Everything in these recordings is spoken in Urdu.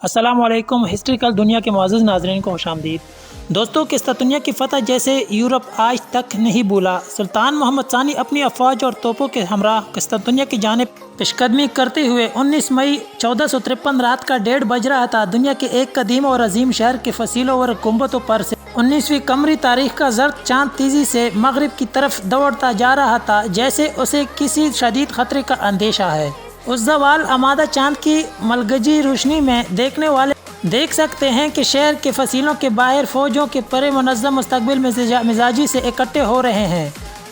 السلام علیکم۔ ہسٹریکل دنیا کے معزز ناظرین کو خوش آمدید۔ دوستوں، قسطنطنیہ کی فتح جیسے یورپ آج تک نہیں بھولا۔ سلطان محمد ثانی اپنی افواج اور توپوں کے ہمراہ قسطنطنیہ کی جانب پیش قدمی کرتے ہوئے 19 مئی 1453 رات کا 1:30 بج رہا تھا۔ دنیا کے ایک قدیم اور عظیم شہر کے فصیلوں اور گنبدوں پر سے 19ویں قمری تاریخ کا زرد چاند تیزی سے مغرب کی طرف دوڑتا جا رہا تھا، جیسے اسے کسی شدید خطرے کا اندیشہ ہے۔ اس زوال آمادہ چاند کی ملگجی روشنی میں دیکھنے والے دیکھ سکتے ہیں کہ شہر کے فصیلوں کے باہر فوجوں کے پرے منظم مستقبل مزاجی سے اکٹھے ہو رہے ہیں۔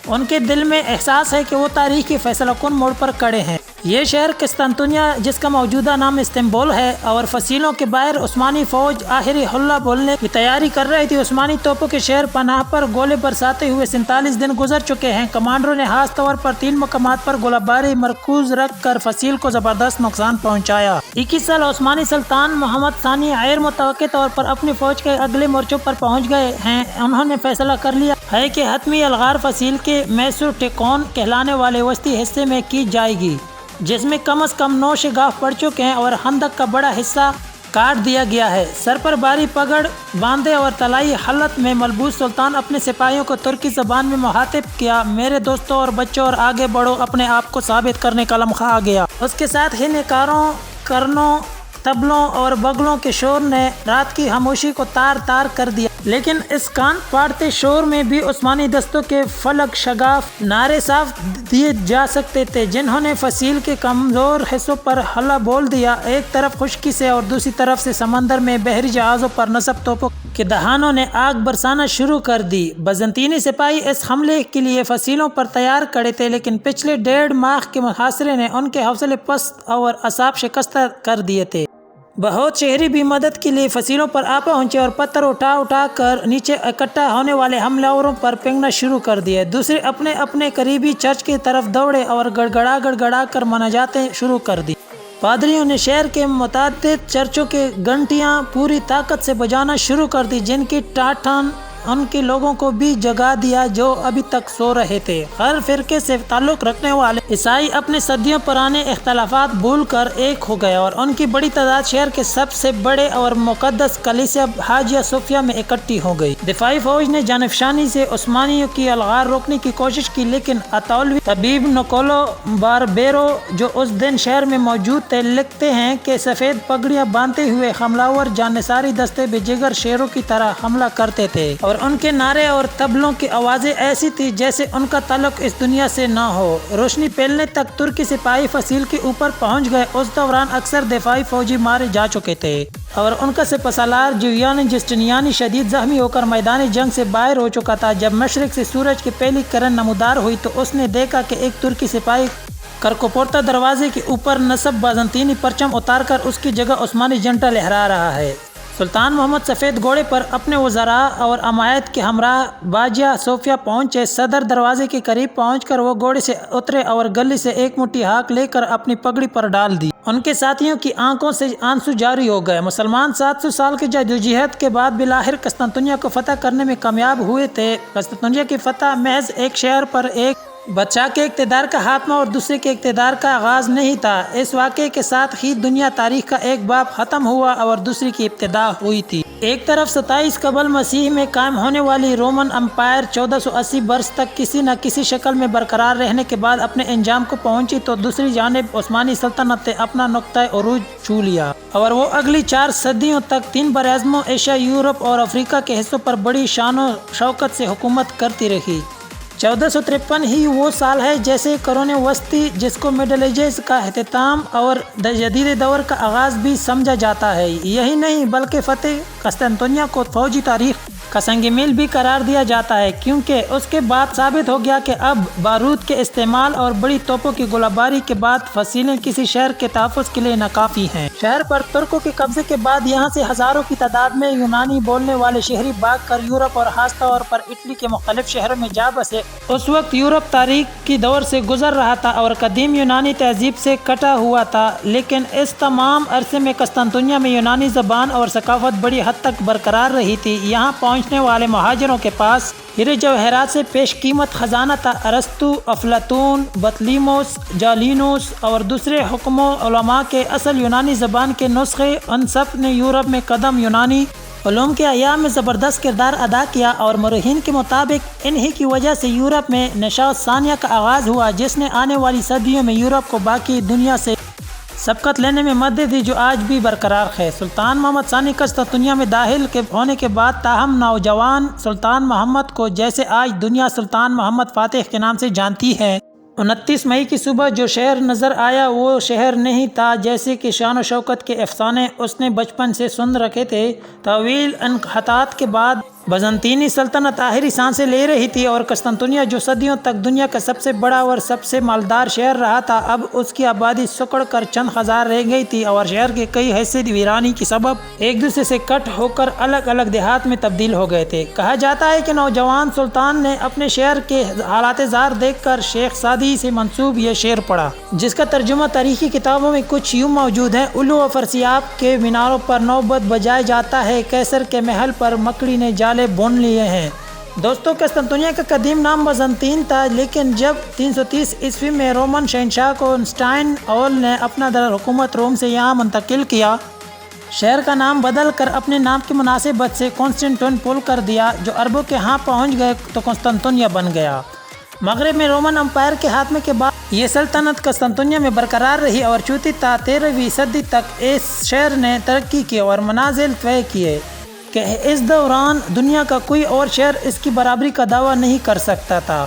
ان کے دل میں احساس ہے کہ وہ تاریخ کے فیصلہ کن موڑ پر کھڑے ہیں۔ یہ شہر قسطنطنیہ، جس کا موجودہ نام استنبول ہے، اور فصیلوں کے باہر عثمانی فوج آخری حلہ بولنے کی تیاری کر رہی تھی۔ عثمانی توپوں کے شہر پناہ پر گولے برساتے ہوئے 47 دن گزر چکے ہیں۔ کمانڈروں نے خاص طور پر 3 مقامات پر گولہ باری مرکوز رکھ کر فصیل کو زبردست نقصان پہنچایا۔ 21 سال عثمانی سلطان محمد ثانی غیر متوقع طور پر اپنی فوج کے اگلے مورچوں پر پہنچ گئے ہیں۔ انہوں نے فیصلہ کر لیا ہے کہ حتمی الغار فصیل کے میسر ٹیکون کہلانے والے وسطی حصے میں کی جائے گی، جس میں کم از کم 9 شگاف پڑ چکے ہیں اور خندق کا بڑا حصہ کاٹ دیا گیا ہے۔ سر پر بھاری پگڑ باندھے اور طلائی حلت میں ملبوس سلطان اپنے سپاہیوں کو ترکی زبان میں مخاطب کیا: میرے دوستوں اور بچوں، اور آگے بڑھو، اپنے آپ کو ثابت کرنے کا لمحہ آ گیا۔ اس کے ساتھ ہی نکاروں، کرنوں، طبلوں اور بگلوں کے شور نے رات کی خاموشی کو تار تار کر دیا۔ لیکن اس کان پھاڑتے شور میں بھی عثمانی دستوں کے فلک شگاف نعرے صاف دیے جا سکتے تھے، جنہوں نے فصیل کے کمزور حصوں پر حلہ بول دیا۔ ایک طرف خشکی سے اور دوسری طرف سے سمندر میں بحری جہازوں پر نصب توپوں کے دہانوں نے آگ برسانا شروع کر دی۔ بیزنطینی سپاہی اس حملے کے لیے فصیلوں پر تیار کھڑے تھے، لیکن پچھلے 1.5 ماہ کے محاصرے نے ان کے حوصلے پست اور اعصاب شکستہ کر دیے تھے۔ بہت شہری بھی مدد کے لیے فصیلوں پر آ پہنچے اور پتھر اٹھا اٹھا کر نیچے اکٹھا ہونے والے حملہ آوروں پر پھینکنا شروع کر دیے۔ دوسرے اپنے اپنے قریبی چرچ کی طرف دوڑے اور گڑگڑا کر مناجاتیں شروع کر دی۔ پادریوں نے شہر کے متعدد چرچوں کے گھنٹیاں پوری طاقت سے بجانا شروع کر دی، جن کی ٹاٹھن ان کے لوگوں کو بھی جگا دیا جو ابھی تک سو رہے تھے۔ ہر فرقے سے تعلق رکھنے والے عیسائی اپنے صدیوں پرانے اختلافات بھول کر ایک ہو گئے، اور ان کی بڑی تعداد شہر کے سب سے بڑے اور مقدس کلیسیا حاجیہ صوفیہ میں اکٹھی ہو گئی۔ دفاعی فوج نے جانفشانی سے عثمانیوں کی الغار روکنے کی کوشش کی، لیکن اطالوی طبیب نکولو باربیرو، جو اس دن شہر میں موجود تھے، لکھتے ہیں کہ سفید پگڑیاں باندھتے ہوئے حملہ آور جانصاری دستے بے جگر شیروں کی طرح حملہ کرتے تھے، اور ان کے نعرے اور طبلوں کی آوازیں ایسی تھی جیسے ان کا تعلق اس دنیا سے نہ ہو۔ روشنی پھیلنے تک ترکی سپاہی فصیل کے اوپر پہنچ گئے۔ اس دوران اکثر دفاعی فوجی مارے جا چکے تھے، اور ان کا سپہ سالار جولیان جسٹینیانی شدید زخمی ہو کر میدان جنگ سے باہر ہو چکا تھا۔ جب مشرق سے سورج کی پہلی کرن نمودار ہوئی تو اس نے دیکھا کہ ایک ترکی سپاہی کرکوپورتا دروازے کے اوپر نصب بیزنطینی پرچم اتار کر اس کی جگہ عثمانی جھنڈا لہرا رہا ہے۔ سلطان محمد سفید گھوڑے پر اپنے وزراء اور عمائد کے ہمراہ باجیہ صوفیہ پہنچے۔ صدر دروازے کے قریب پہنچ کر وہ گھوڑے سے اترے اور گلی سے ایک مٹھی ہاک لے کر اپنی پگڑی پر ڈال دی۔ ان کے ساتھیوں کی آنکھوں سے آنسو جاری ہو گئے۔ مسلمان 700 سال کی جدوجہد کے بعد بالآخر قسطنطنیہ کو فتح کرنے میں کامیاب ہوئے تھے۔ قسطنطنیہ کی فتح محض ایک شہر پر ایک بادشاہ کے اقتدار کا خاتمہ اور دوسرے کے اقتدار کا آغاز نہیں تھا۔ اس واقعے کے ساتھ ہی دنیا تاریخ کا ایک باب ختم ہوا اور دوسری کی ابتدا ہوئی تھی۔ ایک طرف 27 قبل مسیح میں قائم ہونے والی رومن امپائر 1480 برس تک کسی نہ کسی شکل میں برقرار رہنے کے بعد اپنے انجام کو پہنچی، تو دوسری جانب عثمانی سلطنت نے اپنا نقطۂ عروج چھو لیا، اور وہ اگلی 4 صدیوں تک 3 براعظموں ایشیا، یورپ اور افریقہ کے حصوں پر بڑی شان و شوکت سے حکومت کرتی رہی۔ 1453 ہی وہ سال ہے جیسے قرون وسطی، جس کو مڈل ایجز کا اختتام اور جدید دور کا آغاز بھی سمجھا جاتا ہے۔ یہی نہیں بلکہ فتح قسطنطنیہ کو فوجی تاریخ کا سنگ میل بھی قرار دیا جاتا ہے، کیونکہ اس کے بعد ثابت ہو گیا کہ اب بارود کے استعمال اور بڑی توپوں کی گولہ باری کے بعد فصیلیں کسی شہر کے تحفظ کے لیے ناکافی ہیں۔ شہر پر ترکوں کے قبضے کے بعد یہاں سے ہزاروں کی تعداد میں یونانی بولنے والے شہری بھاگ کر یورپ اور خاص طور پر اٹلی کے مختلف شہروں میں جا بسے۔ اس وقت یورپ تاریخ کی دور سے گزر رہا تھا اور قدیم یونانی تہذیب سے کٹا ہوا تھا، لیکن اس تمام عرصے میں قسطنطنیہ میں یونانی زبان اور ثقافت بڑی حد تک برقرار رہی تھی۔ یہاں پہنچنے والے مہاجروں کے پاس ہیرے جواہرات سے پیش قیمت خزانہ تھا۔ ارسطو، افلاطون، بطلیموس، جالینوس اور دوسرے حکموں علماء کے اصل یونانی زبان کے نسخے، ان سب نے یورپ میں قدم یونانی علوم کے احیاء میں زبردست کردار ادا کیا، اور مورخین کے مطابق انہی کی وجہ سے یورپ میں نشاء ثانیہ کا آغاز ہوا، جس نے آنے والی صدیوں میں یورپ کو باقی دنیا سے سبقت لینے میں مدد دی، جو آج بھی برقرار ہے۔ سلطان محمد ثانی قسطنطنیہ میں داخل ہونے کے بعد تاہم نوجوان سلطان محمد کو، جیسے آج دنیا سلطان محمد فاتح کے نام سے جانتی ہے، 29 مئی کی صبح جو شہر نظر آیا وہ شہر نہیں تھا، جیسے کہ شان و شوکت کے افسانے اس نے بچپن سے سن رکھے تھے۔ طویل انحطاط کے بعد بیزنطینی سلطنت آخری سانسیں لے رہی تھی، اور قسطنطنیہ جو صدیوں تک دنیا کا سب سے بڑا اور سب سے مالدار شہر رہا تھا، اب اس کی آبادی سکڑ کر چند ہزار رہ گئی تھی، اور شہر کے کئی حصے ویرانی کے سبب ایک دوسرے سے کٹ ہو کر الگ الگ دیہات میں تبدیل ہو گئے تھے۔ کہا جاتا ہے کہ نوجوان سلطان نے اپنے شہر کے حالات زار دیکھ کر شیخ سعدی سے منسوب یہ شعر پڑھا، جس کا ترجمہ تاریخی کتابوں میں کچھ یوں موجود ہے: الو و فرسیاب کے میناروں پر نوبت بجایا جاتا ہے، کیسر کے محل پر مکڑی نے جالے بون لیے ہیں۔ دوستو، قسطنطنیہ کا قدیم نام بیزنطین تھا، لیکن جب 330 عیسوی میں رومن شہنشاہ کونسٹائن اول نے اپنا دارالحکومت روم سے یہاں منتقل کیا، شہر کا نام بدل کر اپنے نام کی مناسبت سے کنسٹنٹین پول کر دیا، جو عربوں کے ہاں پہنچ گئے تو قسطنطنیہ بن گیا۔ مغرب میں رومن امپائر کے خاتمے کے بعد یہ سلطنت قسطنطنیہ میں برقرار رہی، اور چوتھی تا 13ویں صدی تک اس شہر نے ترقی کی اور منازل طے کیے کہ اس دوران دنیا کا کوئی اور شہر اس کی برابری کا دعویٰ نہیں کر سکتا تھا۔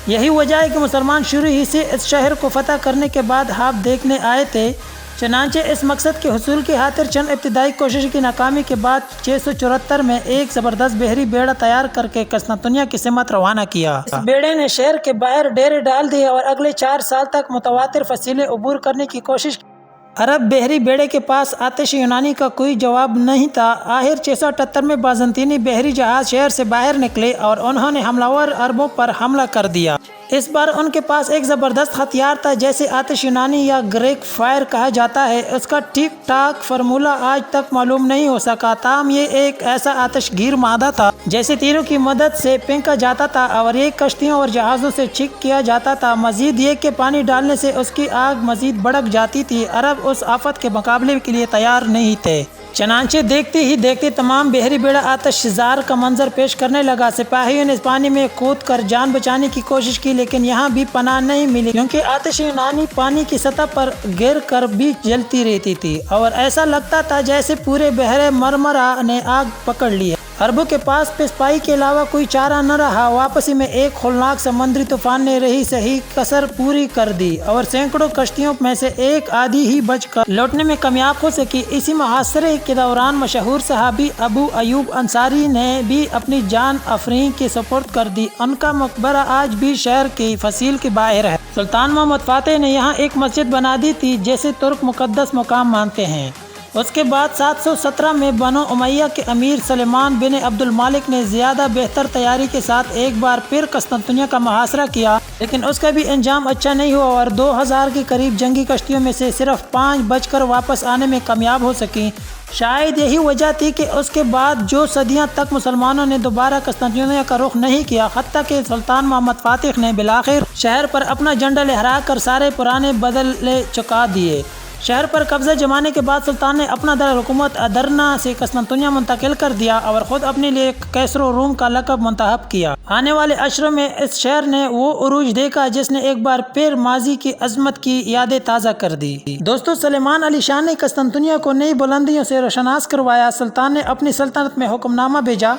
یہی وجہ ہے کہ مسلمان شروع ہی سے اس شہر کو فتح کرنے کے بعد خواب دیکھنے آئے تھے۔ چنانچہ اس مقصد کے حصول کی خاطر چند ابتدائی کوشش کی ناکامی کے بعد 674 میں ایک زبردست بحری بیڑا تیار کر کے قسطنطنیہ کی سمت روانہ کیا۔ اس بیڑے نے شہر کے باہر ڈیرے ڈال دیے اور اگلے 4 سال تک متواتر فصیلیں عبور کرنے کی کوشش کی۔ عرب بحری بیڑے کے پاس آتش یونانی کا کوئی جواب نہیں تھا۔ آخر 678 میں بیزنطینی بحری جہاز شہر سے باہر نکلے اور انہوں نے حملہ آور عربوں پر حملہ کر دیا۔ اس بار ان کے پاس ایک زبردست ہتھیار تھا جسے آتش یونانی یا گریک فائر کہا جاتا ہے۔ اس کا ٹھیک ٹھاک فارمولہ آج تک معلوم نہیں ہو سکا، تاہم یہ ایک ایسا آتش گیر مادہ تھا جیسے تیروں کی مدد سے پھینکا جاتا تھا اور یہ کشتیوں اور جہازوں سے چھک کیا جاتا تھا۔ مزید یہ کہ پانی ڈالنے سے اس کی آگ مزید بھڑک جاتی تھی۔ عرب اس آفت کے مقابلے کے لیے تیار نہیں تھے، چنانچہ دیکھتے ہی دیکھتے تمام بحری بیڑا آتش زار کا منظر پیش کرنے لگا۔ سپاہیوں نے پانی میں کود کر جان بچانے کی کوشش کی، لیکن یہاں بھی پناہ نہیں ملی، کیونکہ آتش یونانی پانی کی سطح پر گر کر بھی جلتی رہتی تھی اور ایسا لگتا تھا جیسے پورے بحر مرمرا نے آگ پکڑ لی ہے۔ عربوں کے پاس پسپائی کے علاوہ کوئی چارہ نہ رہا۔ واپسی میں ایک ہولناک سمندری طوفان نے رہی سہی کسر پوری کر دی اور سینکڑوں کشتیوں میں سے ایک آدھی ہی بچ کر لوٹنے میں کامیاب ہو سکی۔ اسی محاصرے کے دوران مشہور صحابی ابو ایوب انصاری نے بھی اپنی جان افرین کے سپرد کر دی۔ ان کا مقبرہ آج بھی شہر کی فصیل کے باہر ہے۔ سلطان محمد فاتح نے یہاں ایک مسجد بنا دی تھی جسے ترک مقدس مقام مانتے ہیں۔ اس کے بعد 717 میں بنو امیہ کے امیر سلیمان بن عبد المالک نے زیادہ بہتر تیاری کے ساتھ ایک بار پھر قسطنطنیہ کا محاصرہ کیا، لیکن اس کا بھی انجام اچھا نہیں ہوا اور 2000 کے قریب جنگی کشتیوں میں سے صرف 5 بچ کر واپس آنے میں کامیاب ہو سکیں۔ شاید یہی وجہ تھی کہ اس کے بعد جو صدیاں تک مسلمانوں نے دوبارہ قسطنطنیہ کا رخ نہیں کیا، حتیٰ کہ سلطان محمد فاتح نے بالآخر شہر پر اپنا جھنڈا لہرا کر سارے پرانے بدلے چکا دیے۔ شہر پر قبضہ جمانے کے بعد سلطان نے اپنا دارالحکومت ادرنا سے قسطنطنیہ منتقل کر دیا اور خود اپنے لیے کیسر و روم کا لقب منتخب کیا۔ آنے والے اشروں میں اس شہر نے وہ عروج دیکھا جس نے ایک بار پھر ماضی کی عظمت کی یادیں تازہ کر دی۔ دوستو، سلیمان علی شاہ نے قسطنطنیہ کو نئی بلندیوں سے روشناس کروایا۔ سلطان نے اپنی سلطنت میں حکم نامہ بھیجا،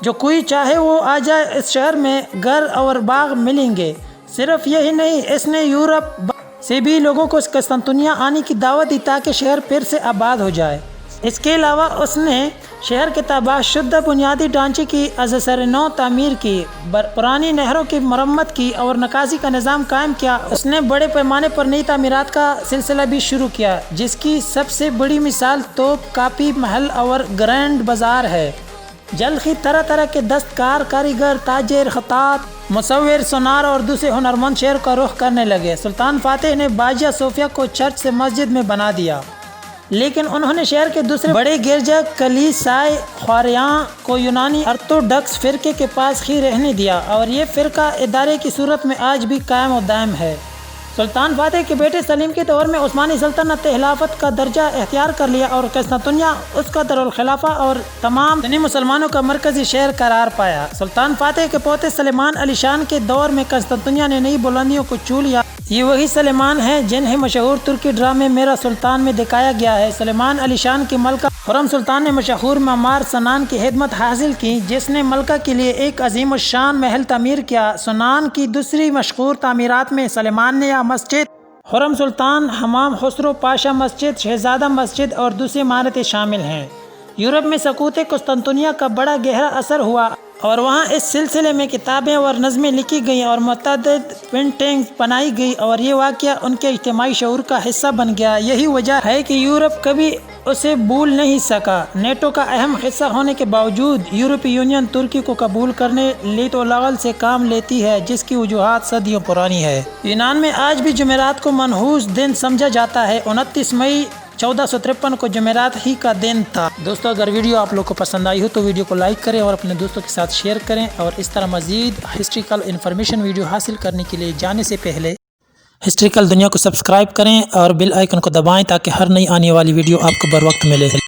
جو کوئی چاہے وہ آ جائے، اس شہر میں گھر اور باغ ملیں گے۔ صرف یہی نہیں، اس نے یورپ سے بھی لوگوں کو قسطنطنیہ آنے کی دعوت دی تاکہ شہر پھر سے آباد ہو جائے۔ اس کے علاوہ اس نے شہر کے تباہ شدہ بنیادی ڈھانچے کی از سر نو تعمیر کی، پرانی نہروں کی مرمت کی اور نکاسی کا نظام قائم کیا۔ اس نے بڑے پیمانے پر نئی تعمیرات کا سلسلہ بھی شروع کیا، جس کی سب سے بڑی مثال توپ کاپی محل اور گرینڈ بازار ہے۔ جلد ہی طرح طرح کے دستکار، کاریگر، تاجر، خطاط، مصور، سونار اور دوسرے ہنرمند شہر کا رخ کرنے لگے۔ سلطان فاتح نے باجیہ صوفیہ کو چرچ سے مسجد میں بنا دیا، لیکن انہوں نے شہر کے دوسرے بڑے گرجا کلیسائے خواریاں کو یونانی ارتھوڈکس فرقے کے پاس ہی رہنے دیا اور یہ فرقہ ادارے کی صورت میں آج بھی قائم و دائم ہے۔ سلطان فاتح کے بیٹے سلیم کے دور میں عثمانی سلطنت خلافت کا درجہ اختیار کر لیا اور قسطنطنیہ اس کا دارالخلافہ اور تمام سنی مسلمانوں کا مرکزی شہر قرار پایا۔ سلطان فاتح کے پوتے سلیمان علی شان کے دور میں قسطنطنیہ نے نئی بلندیوں کو چھو لیا۔ یہ وہی سلیمان ہیں جنہیں مشہور ترکی ڈرامے میرا سلطان میں دکھایا گیا ہے۔ سلیمان علی شان کی ملکہ خرم سلطان نے مشہور معمار سنان کی خدمت حاصل کی، جس نے ملکہ کے لیے ایک عظیم الشان محل تعمیر کیا۔ سنان کی دوسری مشہور تعمیرات میں سلیمانیہ مسجد، خرم سلطان حمام، خسرو پاشا مسجد، شہزادہ مسجد اور دوسری عمارتیں شامل ہیں۔ یورپ میں سقوط قسطنطنیہ کا بڑا گہرا اثر ہوا اور وہاں اس سلسلے میں کتابیں اور نظمیں لکھی گئیں اور متعدد پینٹنگز بنائی گئی اور یہ واقعہ ان کے اجتماعی شعور کا حصہ بن گیا۔ یہی وجہ ہے کہ یورپ کبھی اسے بھول نہیں سکا۔ نیٹو کا اہم حصہ ہونے کے باوجود یورپی یونین ترکی کو قبول کرنے لیت و لغل سے کام لیتی ہے، جس کی وجوہات صدیوں پرانی ہے۔ یونان میں آج بھی جمعرات کو منحوس دن سمجھا جاتا ہے۔ 29 مئی 1453 کو جمعرات ہی کا دن تھا۔ دوستو اگر ویڈیو آپ لوگ کو پسند آئی ہو تو ویڈیو کو لائک کریں اور اپنے دوستوں کے ساتھ شیئر کریں، اور اس طرح مزید ہسٹریکل انفارمیشن ویڈیو حاصل کرنے کے لیے جانے سے پہلے ہسٹریکل دنیا کو سبسکرائب کریں اور بیل آئیکن کو دبائیں تاکہ ہر نئی آنے والی ویڈیو آپ کو بر وقت ملے۔